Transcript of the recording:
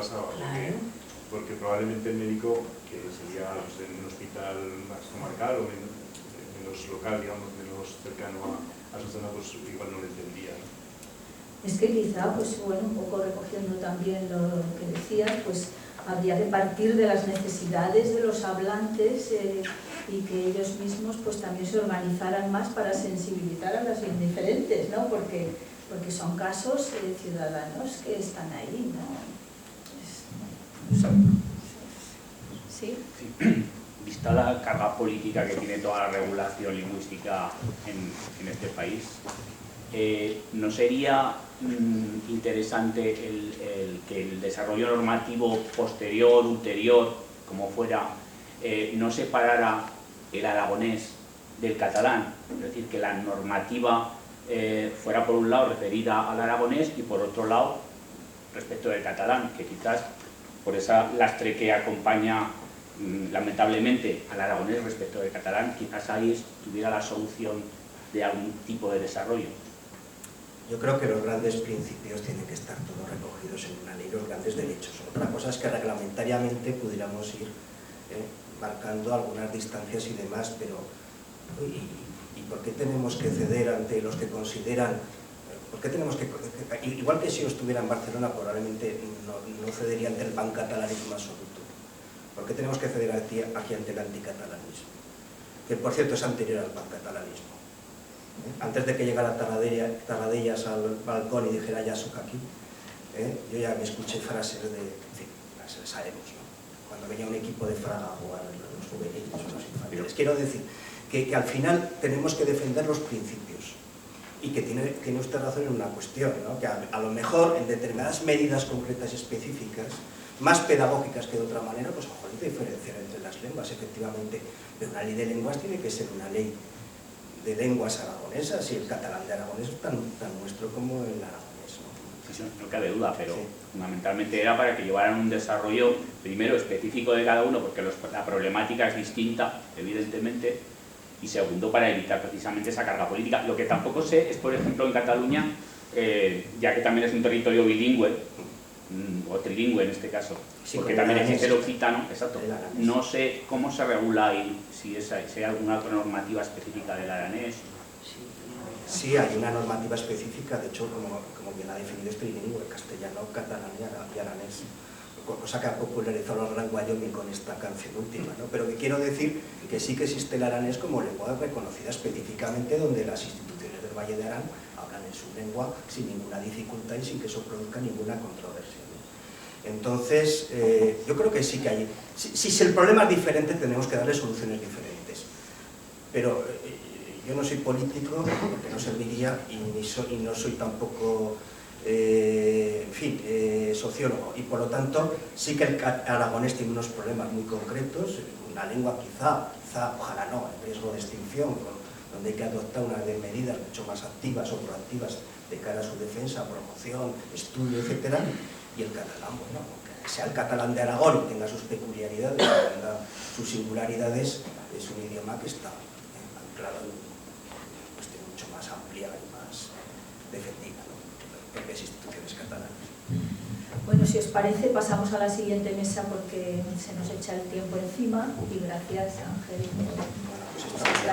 pasaba, porque probablemente el médico, que sería pues, en un hospital más comarcal o menos local, digamos, menos cercano a su zona, pues igual no lo entendía, ¿no? Es que quizá, pues bueno, un poco recogiendo también lo que decías, pues habría que partir de las necesidades de los hablantes y que ellos mismos pues también se organizaran más para sensibilizar a las indiferentes, ¿no? Porque son casos ciudadanos que están ahí, ¿no? ¿Sí? Sí. Vista la carga política que tiene toda la regulación lingüística en este país, ¿no sería interesante que el desarrollo normativo posterior, ulterior, como fuera, no separara el aragonés del catalán? Es decir, que la normativa fuera por un lado referida al aragonés y por otro lado respecto del catalán, que quizás por esa lastre que acompaña lamentablemente al aragonés respecto del catalán, quizás ahí estuviera la solución de algún tipo de desarrollo. Yo creo que los grandes principios tienen que estar todos recogidos en una ley, los grandes derechos. Otra cosa es que reglamentariamente pudiéramos ir marcando algunas distancias y demás, pero ¿y por qué tenemos que ceder ante los que consideran? ¿Por qué tenemos que, igual que si yo estuviera en Barcelona, probablemente no cedería ante el pancatalanismo absoluto? ¿Por qué tenemos que ceder aquí ante el anticatalanismo? Que por cierto es anterior al pancatalanismo. Antes de que llegara Tarradellas al balcón y dijera ya soca aquí, yo ya me escuché frases de, en fin, las sabemos, ¿no? Cuando venía un equipo de Fraga a jugar los juveniles o los infantiles. Quiero decir que al final tenemos que defender los principios y que tiene usted razón en una cuestión, ¿no? Que a lo mejor en determinadas medidas concretas y específicas, más pedagógicas que de otra manera, pues a lo mejor hay que diferenciar entre las lenguas, efectivamente, pero una ley de lenguas tiene que ser una ley de lenguas aragonesas y el catalán de Aragonés es tan nuestro como el aragonés, ¿no? Sí, no cabe duda, pero sí, fundamentalmente era para que llevaran un desarrollo primero específico de cada uno, porque la problemática es distinta, evidentemente, y segundo, para evitar precisamente esa carga política. Lo que tampoco sé es, por ejemplo, en Cataluña, ya que también es un territorio bilingüe, o trilingüe en este caso, sí, porque también existe el occitano, exacto. No sé cómo se regula ahí, si hay alguna otra normativa específica del aranés. Sí, hay una normativa específica, de hecho, como bien ha definido, es trilingüe, castellano, catalán y aranés, cosa que ha popularizado el Gran Wyoming con esta canción última, ¿no? Pero que quiero decir que sí que existe el aranés como lengua reconocida específicamente, donde las instituciones del Valle de Arán hablan en su lengua sin ninguna dificultad y sin que eso produzca ninguna controversia, ¿no? Entonces, yo creo que sí que hay... Si el problema es diferente, tenemos que darle soluciones diferentes. Pero yo no soy político, porque no serviría, y no soy tampoco... en fin, sociólogo, y por lo tanto sí que el aragonés tiene unos problemas muy concretos, una lengua quizá, ojalá no, en riesgo de extinción, donde hay que adoptar unas medidas mucho más activas o proactivas de cara a su defensa, promoción, estudio, etcétera, y el catalán, bueno, aunque sea el catalán de Aragón y tenga sus peculiaridades, tenga sus singularidades, es un idioma que está anclado en una cuestión mucho más amplia y más defendida, ¿no? Propias instituciones catalanas. Bueno, si os parece, pasamos a la siguiente mesa porque se nos echa el tiempo encima y gracias, Ángel. Bueno, pues